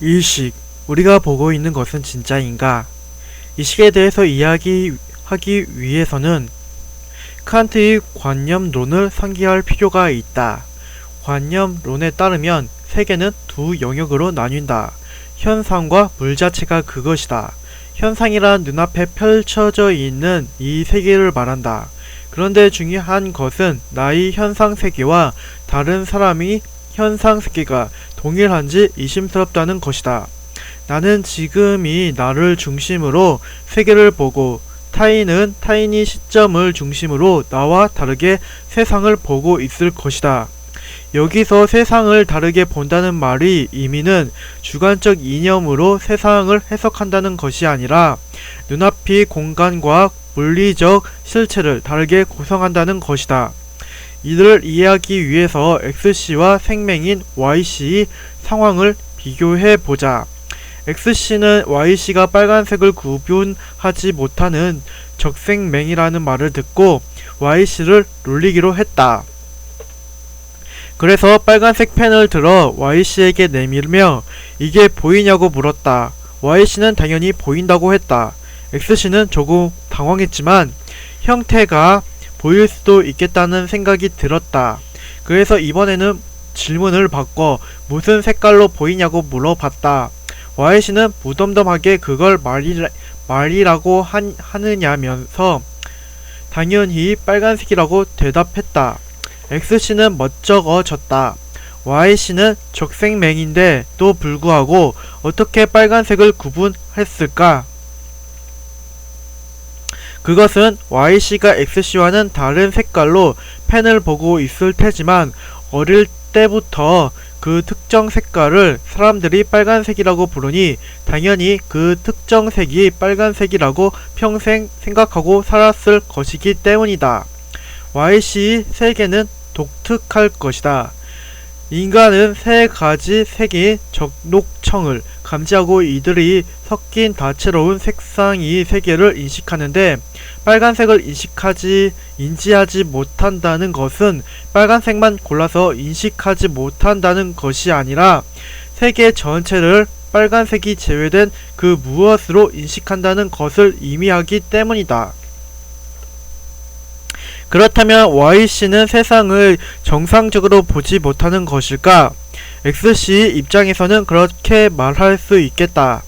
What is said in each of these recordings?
일식, 우리가 보고 있는 것은 진짜인가? 이 식에 대해서 이야기하기 위해서는 칸트의 관념론을 상기할 필요가 있다. 관념론에 따르면 세계는 두 영역으로 나뉜다. 현상과 물 자체가 그것이다. 현상이란 눈앞에 펼쳐져 있는 이 세계를 말한다. 그런데 중요한 것은 나의 현상 세계와 다른 사람의 현상 세계가 동일한지 의심스럽다는 것이다. 나는 지금이 나를 중심으로 세계를 보고 타인은 타인의 시점을 중심으로 나와 다르게 세상을 보고 있을 것이다. 여기서 세상을 다르게 본다는 말의 의미는 주관적 이념으로 세상을 해석한다는 것이 아니라 눈앞의 공간과 물리적 실체를 다르게 구성한다는 것이다. 이를 이해하기 위해서 X씨와 생명인 Y씨의 상황을 비교해보자. X씨는 Y씨가 빨간색을 구분하지 못하는 적생맹이라는 말을 듣고 Y씨를 놀리기로 했다. 그래서 빨간색 펜을 들어 Y씨에게 내밀며 이게 보이냐고 물었다. Y씨는 당연히 보인다고 했다. X씨는 조금 당황했지만 형태가 보일 수도 있겠다는 생각이 들었다. 그래서 이번에는 질문을 바꿔 무슨 색깔로 보이냐고 물어봤다. Y씨는 무덤덤하게 그걸 말이라고 하느냐면서 당연히 빨간색이라고 대답했다. X씨는 멋쩍어졌다. Y씨는 적생맹인데도 불구하고 어떻게 빨간색을 구분했을까? 그것은 Y씨가 X씨와는 다른 색깔로 펜을 보고 있을 테지만 어릴 때부터 그 특정 색깔을 사람들이 빨간색이라고 부르니 당연히 그 특정 색이 빨간색이라고 평생 생각하고 살았을 것이기 때문이다. Y씨의 세계는 독특할 것이다. 인간은 세 가지 색의 적록청을 감지하고 이들이 섞인 다채로운 색상의 세계를 인식하는데 빨간색을 인지하지 못한다는 것은 빨간색만 골라서 인식하지 못한다는 것이 아니라 세계 전체를 빨간색이 제외된 그 무엇으로 인식한다는 것을 의미하기 때문이다. 그렇다면 Y씨는 세상을 정상적으로 보지 못하는 것일까? X씨의 입장에서는 그렇게 말할 수 있겠다.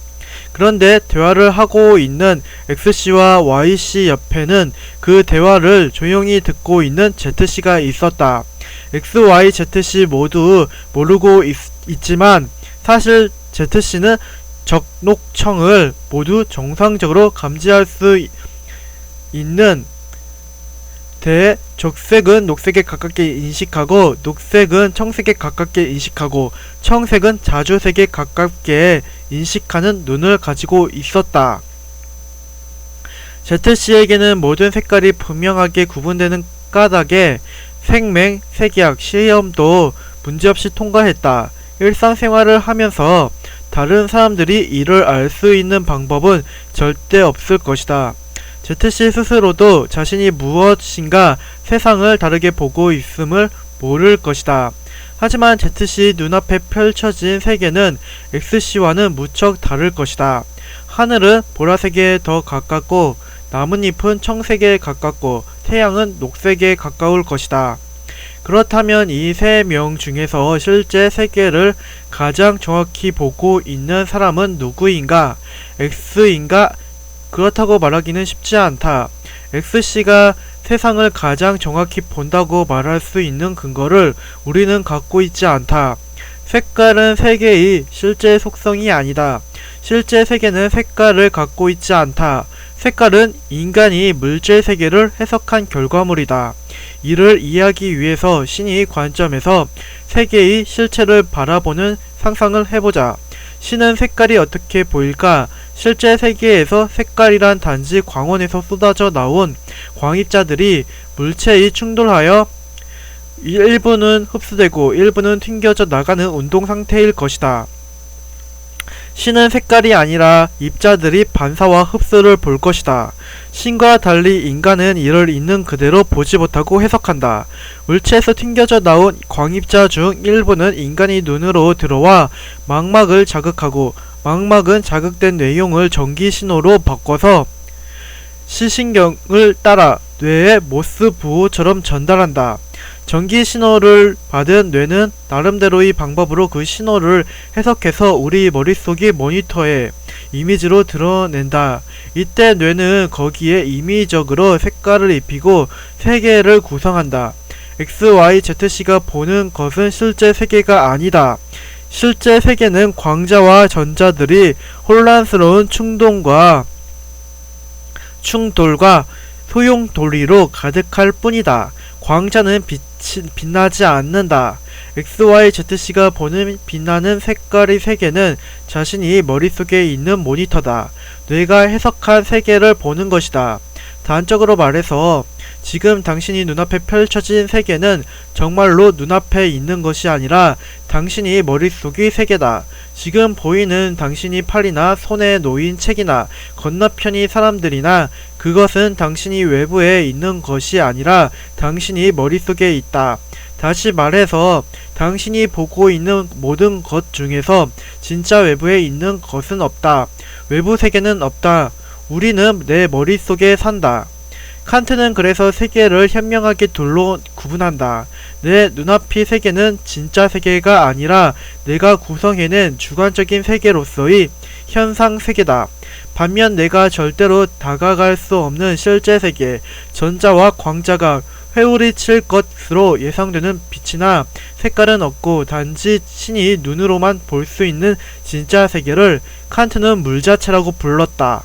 그런데 대화를 하고 있는 X씨와 Y씨 옆에는 그 대화를 조용히 듣고 있는 Z씨가 있었다. X, Y, Z씨 모두 모르고 있지만 사실 Z씨는 적록청을 모두 정상적으로 감지할 수 있는 적색은 녹색에 가깝게 인식하고 녹색은 청색에 가깝게 인식하고 청색은 자주색에 가깝게 인식하는 눈을 가지고 있었다. Z씨에게는 모든 색깔이 분명하게 구분되는 까닭에 생맹, 색약, 시험도 문제없이 통과했다. 일상생활을 하면서 다른 사람들이 이를 알 수 있는 방법은 절대 없을 것이다. Z씨 스스로도 자신이 무엇인가 세상을 다르게 보고 있음을 모를 것이다. 하지만 Z씨 눈앞에 펼쳐진 세계는 X씨와는 무척 다를 것이다. 하늘은 보라색에 더 가깝고 나뭇잎은 청색에 가깝고 태양은 녹색에 가까울 것이다. 그렇다면 이 세 명 중에서 실제 세계를 가장 정확히 보고 있는 사람은 누구인가? X인가? 그렇다고 말하기는 쉽지 않다. X씨가 세상을 가장 정확히 본다고 말할 수 있는 근거를 우리는 갖고 있지 않다. 색깔은 세계의 실제 속성이 아니다. 실제 세계는 색깔을 갖고 있지 않다. 색깔은 인간이 물질 세계를 해석한 결과물이다. 이를 이해하기 위해서 신의 관점에서 세계의 실체를 바라보는 상상을 해보자. 신은 색깔이 어떻게 보일까? 실제 세계에서 색깔이란 단지 광원에서 쏟아져 나온 광입자들이 물체에 충돌하여 일부는 흡수되고 일부는 튕겨져 나가는 운동 상태일 것이다. 신은 색깔이 아니라 입자들이 반사와 흡수를 볼 것이다. 신과 달리 인간은 이를 있는 그대로 보지 못하고 해석한다. 물체에서 튕겨져 나온 광입자 중 일부는 인간이 눈으로 들어와 망막을 자극하고 망막은 자극된 내용을 전기 신호로 바꿔서 시신경을 따라 뇌에 모스 부호처럼 전달한다. 전기 신호를 받은 뇌는 나름대로의 방법으로 그 신호를 해석해서 우리 머릿속의 모니터에 이미지로 드러낸다. 이때 뇌는 거기에 임의적으로 색깔을 입히고 세계를 구성한다. XYZC가 보는 것은 실제 세계가 아니다. 실제 세계는 광자와 전자들이 혼란스러운 충돌과 소용돌이로 가득할 뿐이다. 광자는 빛나지 않는다. XYZC가 보는 빛나는 색깔의 세계는 자신이 머릿속에 있는 모니터다. 뇌가 해석한 세계를 보는 것이다. 단적으로 말해서 지금 당신이 눈앞에 펼쳐진 세계는 정말로 눈앞에 있는 것이 아니라 당신이 머릿속의 세계다. 지금 보이는 당신이 팔이나 손에 놓인 책이나 건너편의 사람들이나 그것은 당신이 외부에 있는 것이 아니라 당신이 머릿속에 있다. 다시 말해서 당신이 보고 있는 모든 것 중에서 진짜 외부에 있는 것은 없다. 외부 세계는 없다. 우리는 내 머릿속에 산다. 칸트는 그래서 세계를 현명하게 둘로 구분한다. 내 눈앞의 세계는 진짜 세계가 아니라 내가 구성해낸 주관적인 세계로서의 현상 세계다. 반면 내가 절대로 다가갈 수 없는 실제 세계, 전자와 광자가 회오리 칠 것으로 예상되는 빛이나 색깔은 없고 단지 신이 눈으로만 볼 수 있는 진짜 세계를 칸트는 물자체라고 불렀다.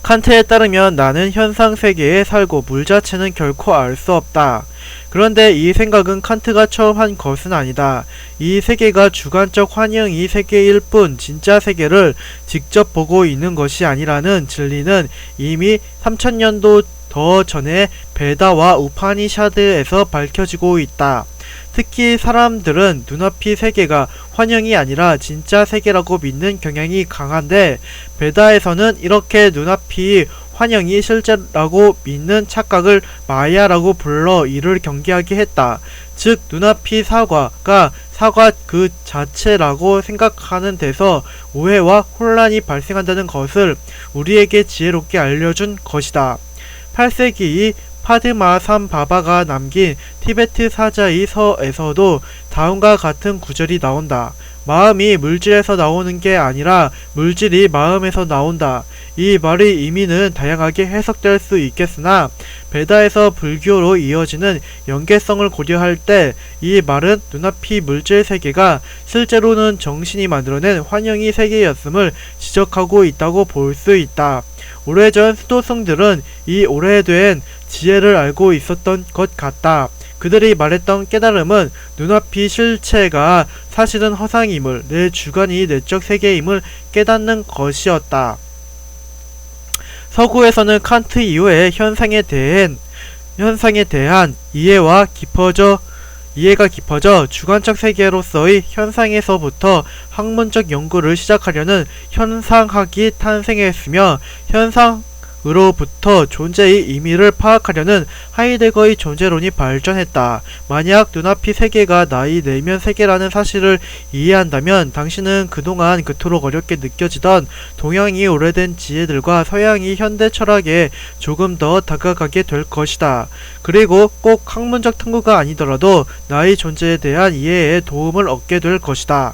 칸트에 따르면 나는 현상세계에 살고 물자체는 결코 알 수 없다. 그런데 이 생각은 칸트가 처음 한 것은 아니다. 이 세계가 주관적 환영의 세계일 뿐 진짜 세계를 직접 보고 있는 것이 아니라는 진리는 이미 3000년도 더 전에 베다와 우파니샤드에서 밝혀지고 있다. 특히 사람들은 눈앞의 세계가 환영이 아니라 진짜 세계라고 믿는 경향이 강한데 베다에서는 이렇게 눈앞의 환영이 실제라고 믿는 착각을 마야라고 불러 이를 경계하게 했다. 즉 눈앞의 사과가 사과 그 자체라고 생각하는 데서 오해와 혼란이 발생한다는 것을 우리에게 지혜롭게 알려준 것이다. 8세기의 파드마삼바바가 남긴 티베트 사자의 서에서도 다음과 같은 구절이 나온다. 마음이 물질에서 나오는 게 아니라 물질이 마음에서 나온다. 이 말의 의미는 다양하게 해석될 수 있겠으나 베다에서 불교로 이어지는 연계성을 고려할 때 이 말은 눈앞의 물질 세계가 실제로는 정신이 만들어낸 환영의 세계였음을 지적하고 있다고 볼 수 있다. 오래전 수도승들은 이 오래된 지혜를 알고 있었던 것 같다. 그들이 말했던 깨달음은 눈앞의 실체가 사실은 허상임을, 내 주관이 내적 세계임을 깨닫는 것이었다. 서구에서는 칸트 이후에 현상에 대한 이해가 깊어져 주관적 세계로서의 현상에서부터 학문적 연구를 시작하려는 현상학이 탄생했으며 현상으로부터 존재의 의미를 파악하려는 하이데거의 존재론이 발전했다. 만약 눈앞의 세계가 나의 내면 세계라는 사실을 이해한다면 당신은 그동안 그토록 어렵게 느껴지던 동양이 오래된 지혜들과 서양이 현대 철학에 조금 더 다가가게 될 것이다. 그리고 꼭 학문적 탐구가 아니더라도 나의 존재에 대한 이해에 도움을 얻게 될 것이다.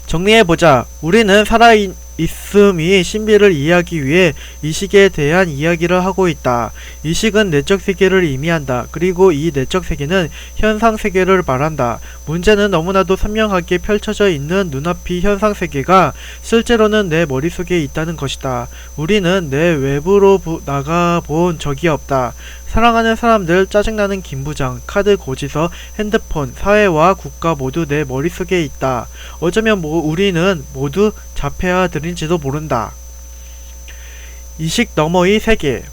정리해보자. 우리는 살아있음의 신비를 이해하기 위해 이식에 대한 이야기를 하고 있다. 이식은 내적 세계를 의미한다. 그리고 이 내적 세계는 현상 세계를 말한다. 문제는 너무나도 선명하게 펼쳐져 있는 눈앞의 현상 세계가 실제로는 내 머릿속에 있다는 것이다. 우리는 내 외부로 나가본 적이 없다. 사랑하는 사람들, 짜증나는 김부장, 카드 고지서, 핸드폰, 사회와 국가 모두 내 머릿속에 있다. 어쩌면 우리는 모두 자폐아들인지도 모른다. 이식 너머의 세계.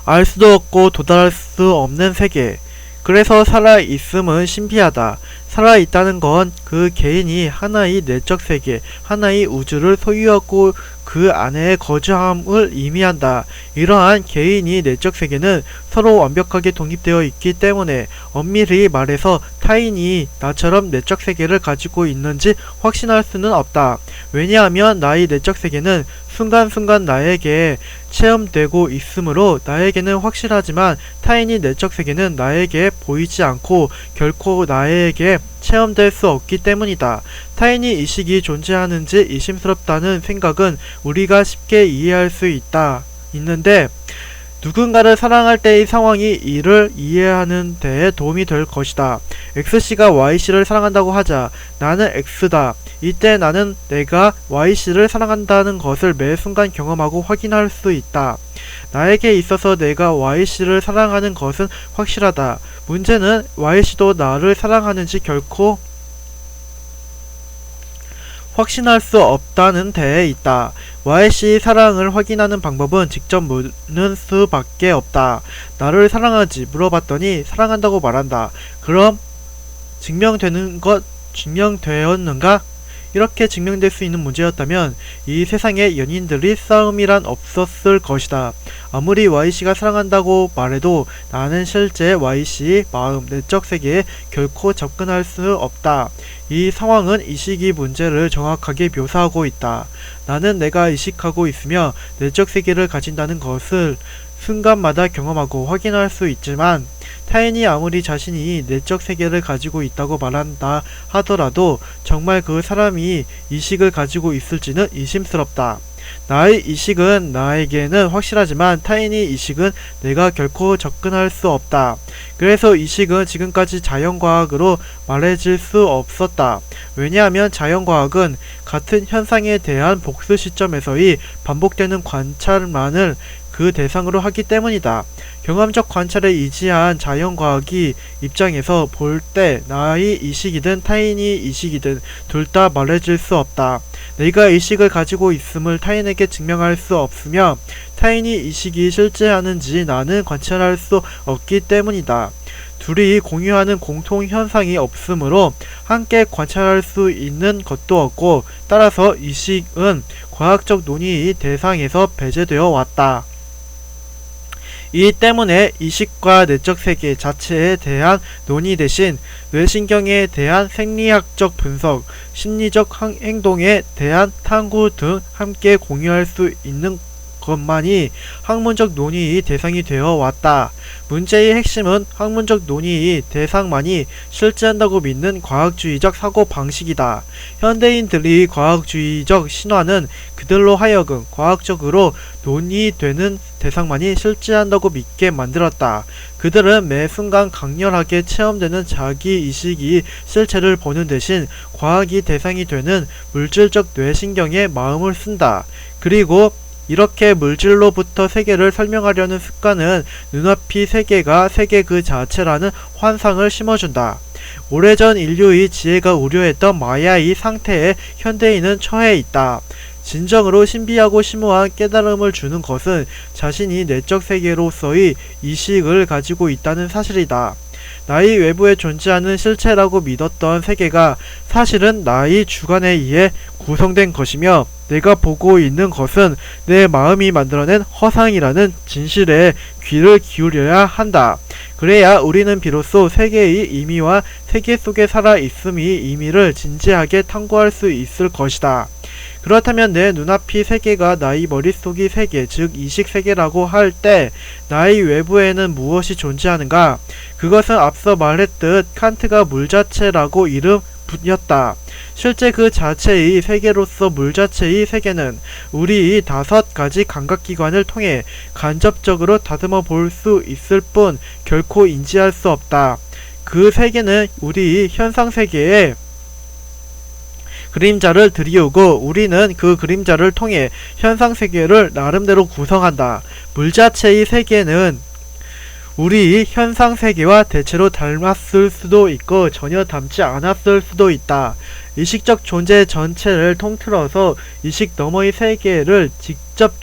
알 수도 없고 도달할 수 없는 세계. 그래서 살아있음은 신비하다. 살아있다는 건 그 개인이 하나의 내적 세계, 하나의 우주를 소유하고 그 안에 거주함을 의미한다. 이러한 개인이 내적 세계는 서로 완벽하게 독립되어 있기 때문에 엄밀히 말해서 타인이 나처럼 내적 세계를 가지고 있는지 확신할 수는 없다. 왜냐하면 나의 내적 세계는 순간순간 나에게 체험되고 있으므로 나에게는 확실하지만 타인이 내적 세계는 나에게 보이지 않고 결코 나에게 체험될 수 없기 때문이다. 타인이 의식이 존재하는지 의심스럽다는 생각은 우리가 쉽게 이해할 수 있는데 누군가를 사랑할 때의 상황이 이를 이해하는 데에 도움이 될 것이다. X씨가 Y씨를 사랑한다고 하자. 나는 X다. 이때 나는 내가 Y씨를 사랑한다는 것을 매 순간 경험하고 확인할 수 있다. 나에게 있어서 내가 Y씨를 사랑하는 것은 확실하다. 문제는 Y씨도 나를 사랑하는지 결코 확신할 수 없다는 데에 있다. Y씨의 사랑을 확인하는 방법은 직접 묻는 수밖에 없다. 나를 사랑하지? 물어봤더니 사랑한다고 말한다. 그럼 증명되었는가? 이렇게 증명될 수 있는 문제였다면 이 세상에 연인들이 싸움이란 없었을 것이다. 아무리 Y씨가 사랑한다고 말해도 나는 실제 Y씨의 마음, 내적 세계에 결코 접근할 수 없다. 이 상황은 의식의 문제를 정확하게 묘사하고 있다. 나는 내가 의식하고 있으며 내적 세계를 가진다는 것을 순간마다 경험하고 확인할 수 있지만 타인이 아무리 자신이 내적 세계를 가지고 있다고 말한다 하더라도 정말 그 사람이 의식을 가지고 있을지는 의심스럽다. 나의 의식은 나에게는 확실하지만 타인의 의식은 내가 결코 접근할 수 없다. 그래서 의식은 지금까지 자연과학으로 말해질 수 없었다. 왜냐하면 자연과학은 같은 현상에 대한 복수 시점에서의 반복되는 관찰만을 그 대상으로 하기 때문이다. 경험적 관찰에 의지한 자연과학이 입장에서 볼 때 나의 의식이든 타인의 의식이든 둘 다 말해줄 수 없다. 내가 의식을 가지고 있음을 타인에게 증명할 수 없으며 타인이 의식이 실제하는지 나는 관찰할 수 없기 때문이다. 둘이 공유하는 공통 현상이 없으므로 함께 관찰할 수 있는 것도 없고 따라서 의식은 과학적 논의의 대상에서 배제되어 왔다. 이 때문에 의식과 내적 세계 자체에 대한 논의 대신 뇌신경에 대한 생리학적 분석, 심리적 행동에 대한 탐구 등 함께 공유할 수 있는 것만이 학문적 논의의 대상이 되어 왔다. 문제의 핵심은 학문적 논의의 대상만이 실제한다고 믿는 과학주의적 사고방식이다. 현대인들의 과학주의적 신화는 그들로 하여금 과학적으로 논의되는 대상만이 실제한다고 믿게 만들었다. 그들은 매 순간 강렬하게 체험되는 자기의식이 실체를 보는 대신 과학이 대상이 되는 물질적 뇌신경에 마음을 쓴다. 그리고 이렇게 물질로부터 세계를 설명하려는 습관은 눈앞이 세계가 세계 그 자체라는 환상을 심어준다. 오래전 인류의 지혜가 우려했던 마야의 상태에 현대인은 처해 있다. 진정으로 신비하고 심오한 깨달음을 주는 것은 자신이 내적 세계로서의 의식을 가지고 있다는 사실이다. 나의 외부에 존재하는 실체라고 믿었던 세계가 사실은 나의 주관에 의해 구성된 것이며 내가 보고 있는 것은 내 마음이 만들어낸 허상이라는 진실에 귀를 기울여야 한다. 그래야 우리는 비로소 세계의 의미와 세계 속에 살아있음의 의미를 진지하게 탐구할 수 있을 것이다. 그렇다면 내 눈앞이 세계가 나의 머릿속의 세계, 즉 의식세계라고 할 때 나의 외부에는 무엇이 존재하는가? 그것은 앞서 말했듯 칸트가 물자체라고 이름 붙였다. 실제 그 자체의 세계로서 물자체의 세계는 우리의 5가지 감각기관을 통해 간접적으로 다듬어 볼 수 있을 뿐 결코 인지할 수 없다. 그 세계는 우리의 현상세계에 그림자를 들이우고 우리는 그 그림자를 통해 현상세계를 나름대로 구성한다. 물자체의 세계는 우리 현상세계와 대체로 닮았을 수도 있고 전혀 닮지 않았을 수도 있다. 의식적 존재 전체를 통틀어서 의식 너머의 세계를 직접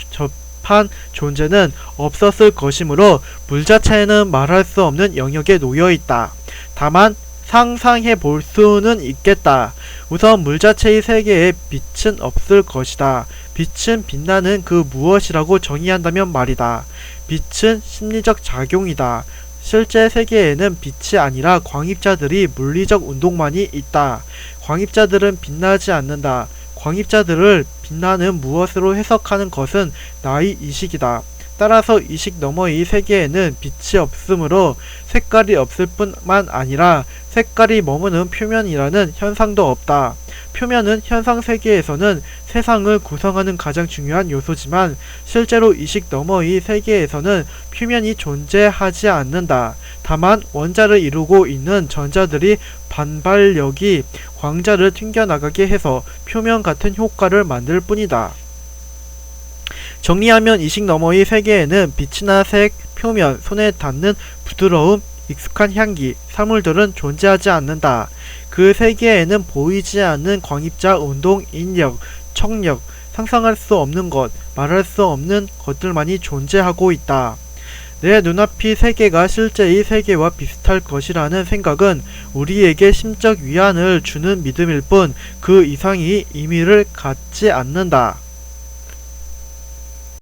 적합한 존재는 없었을 것이므로 물 자체는 말할 수 없는 영역에 놓여 있다. 다만 상상해 볼 수는 있겠다. 우선 물 자체의 세계에 빛은 없을 것이다. 빛은 빛나는 그 무엇이라고 정의한다면 말이다. 빛은 심리적 작용이다. 실제 세계에는 빛이 아니라 광입자들이 물리적 운동만이 있다. 광입자들은 빛나지 않는다. 광입자들을 빛나는 무엇으로 해석하는 것은 나의 의식이다. 따라서 의식 너머의 세계에는 빛이 없으므로 색깔이 없을 뿐만 아니라 색깔이 머무는 표면이라는 현상도 없다. 표면은 현상 세계에서는 세상을 구성하는 가장 중요한 요소지만 실제로 의식 너머의 세계에서는 표면이 존재하지 않는다. 다만 원자를 이루고 있는 전자들이 반발력이 광자를 튕겨나가게 해서 표면 같은 효과를 만들 뿐이다. 정리하면 의식 너머의 세계에는 빛이나 색, 표면, 손에 닿는 부드러움, 익숙한 향기, 사물들은 존재하지 않는다. 그 세계에는 보이지 않는 광입자, 운동, 인력, 청력, 상상할 수 없는 것, 말할 수 없는 것들만이 존재하고 있다. 내 눈앞의 세계가 실제의 세계와 비슷할 것이라는 생각은 우리에게 심적 위안을 주는 믿음일 뿐 그 이상의 의미를 갖지 않는다.